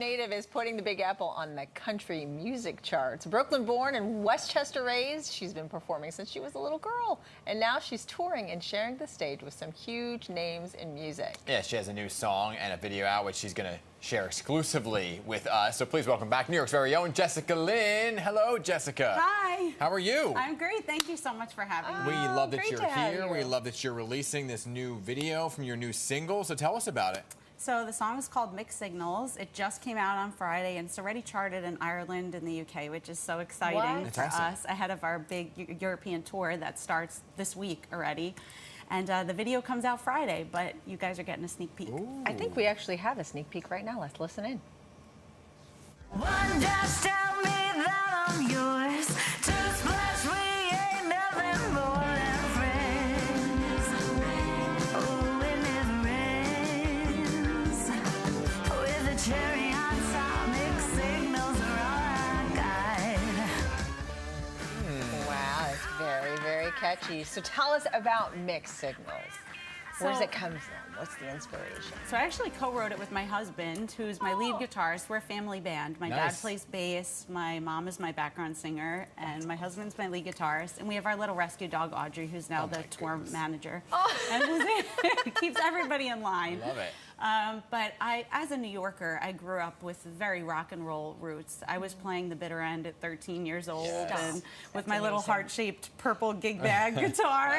Native is putting the Big Apple on the country music charts. Brooklyn born and Westchester raised, she's been performing since she was a little girl. And now she's touring and sharing the stage with some huge names in music. Yeah, she has a new song and a video out, which she's going to share exclusively with us. So please welcome back New York's very own Jessica Lynn. Hello, Jessica. Hi. How are you? I'm great. Thank you so much for having me. We love that you're here. You. We love that you're releasing this new video from your new single. So tell us about it. So the song is called Mixed Signals. It just came out on Friday, and it's already charted in Ireland and the UK, which is so exciting for us ahead of our big European tour that starts this week already. And the video comes out Friday, but you guys are getting a sneak peek. Ooh. I think we actually have a sneak peek right now. Let's listen in. One just tell me that I'm yours. Two splash, we ain't nothing more than friends. Oh, it never ends. With a cherry on top, mixed signals are all I got. Wow, it's very, very catchy. So tell us about Mixed Signals. Where does it come from? What's the inspiration? So I actually co-wrote it with my husband, who's my lead guitarist. We're a family band. My dad plays bass, my mom is my background singer, and my husband's my lead guitarist. And we have our little rescue dog, Audrey, who's now the tour manager. And who keeps everybody in line. I love it. But as a New Yorker, I grew up with very rock and roll roots. I was playing the bitter end at 13 years old, and with my little heart-shaped purple gig bag guitar,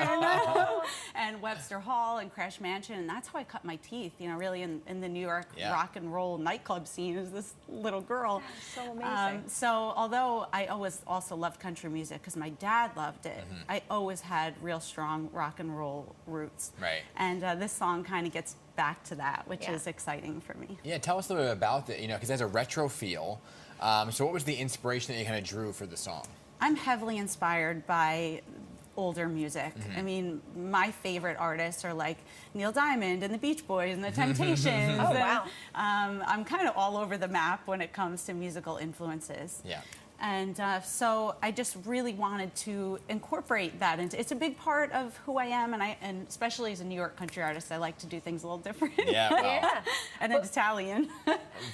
and Webster Hall and Crash Mansion, and that's how I cut my teeth. You know, really in the New York rock and roll nightclub scene as this little girl. So amazing. So although I always also loved country music because my dad loved it, I always had real strong rock and roll roots. Right. And this song kind of gets back to that, which is exciting for me. Yeah, tell us a little bit about it, you know, because it has a retro feel. So what was the inspiration that you kind of drew for the song? I'm heavily inspired by older music. I mean, my favorite artists are like Neil Diamond and the Beach Boys and the Temptations. Oh, wow. I'm kind of all over the map when it comes to musical influences. Yeah. And so I just really wanted to incorporate that into. It's a big part of who I am, and especially as a New York country artist, I like to do things a little different. Yeah, well. And an Italian.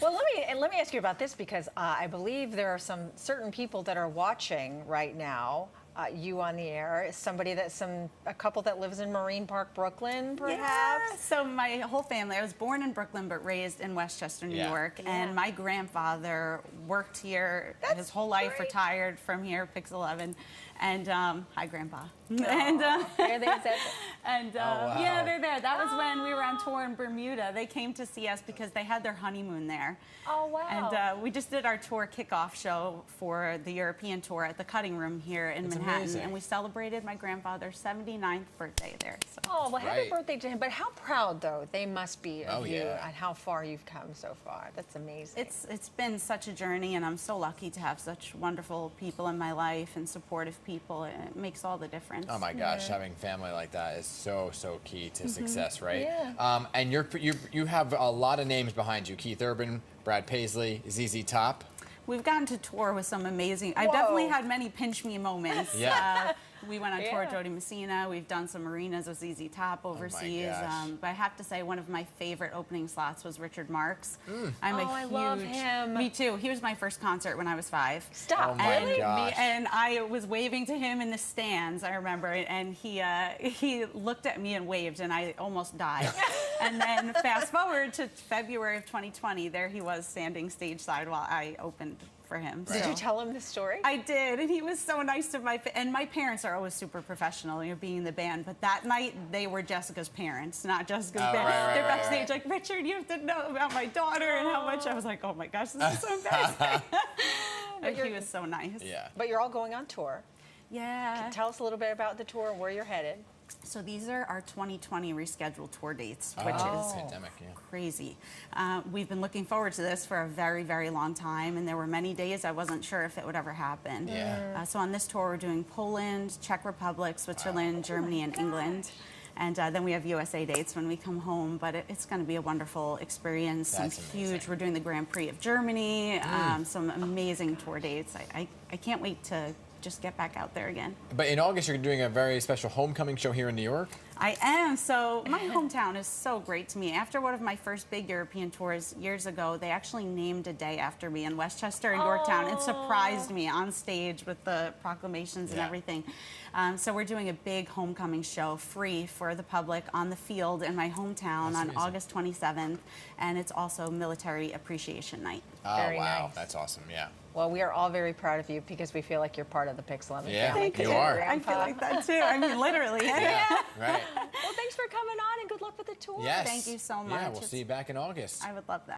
Well, let me ask you about this because I believe there are some certain people that are watching right now. You on the air, somebody a couple that lives in Marine Park, Brooklyn, perhaps? Yeah. So my whole family, I was born in Brooklyn but raised in Westchester, New York. And my grandfather worked here his whole life, retired from here, Pix 11. And hi, Grandpa. And there they said and yeah, they're there. That was when we were on tour in Bermuda. They came to see us because they had their honeymoon there. Oh, wow. And we just did our tour kickoff show for the European tour at the Cutting Room here in Manhattan. Amazing. And we celebrated my grandfather's 79th birthday there. So. Oh, well, happy birthday to him. But how proud, though, they must be of you yeah. and how far you've come so far. That's amazing. It's been such a journey, and I'm so lucky to have such wonderful people in my life and supportive people. It makes all the difference. Oh my gosh, having family like that is so key to success, right? Yeah. And you have a lot of names behind you: Keith Urban, Brad Paisley, ZZ Top. We've gotten to tour with some amazing. I've definitely had many pinch me moments. Yeah. We went on tour with Jody Messina. We've done some arenas with ZZ Top overseas. Oh my gosh. But I have to say, one of my favorite opening slots was Richard Marx. I love him. Me too. He was my first concert when I was 5. Stop. Oh my Really? gosh. And I was waving to him in the stands, I remember, and he looked at me and waved, and I almost died. And then fast forward to February of 2020, there he was standing stage side while I opened for him. Did you tell him the story? I did, and he was so nice to and my parents are always super professional, you know, being in the band, but that night they were Jessica's parents, not Jessica's band. They're backstage like, Richard, you have to know about my daughter and how much. I was like, oh my gosh, this is so embarrassing. But he was so nice. Yeah. But you're all going on tour. Yeah. Tell us a little bit about the tour, where you're headed. So these are our 2020 rescheduled tour dates, which is pandemic, crazy. We've been looking forward to this for a very, very long time, and there were many days I wasn't sure if it would ever happen. Yeah. So on this tour, we're doing Poland, Czech Republic, Switzerland, Germany, and England. And then we have USA dates when we come home, but it's going to be a wonderful experience. That's some huge, amazing. we're doing the Grand Prix of Germany, some amazing tour dates. I can't wait to just get back out there again. But in August, you're doing a very special homecoming show here in New York. I am. So my hometown is so great to me. After one of my first big European tours years ago, they actually named a day after me in Westchester and Yorktown. It surprised me on stage with the proclamations and everything. So we're doing a big homecoming show, free for the public, on the field in my hometown on August 27th. And it's also Military Appreciation Night. Oh, Very wow. nice. That's awesome. Yeah. Well, we are all very proud of you because we feel like you're part of the Pixel Yeah, family. you are. I feel like that too. I mean, literally. Yeah. Right. Well, thanks for coming on and good luck with the tour. Yes. Thank you so much. Yeah, we'll see you back in August. I would love that.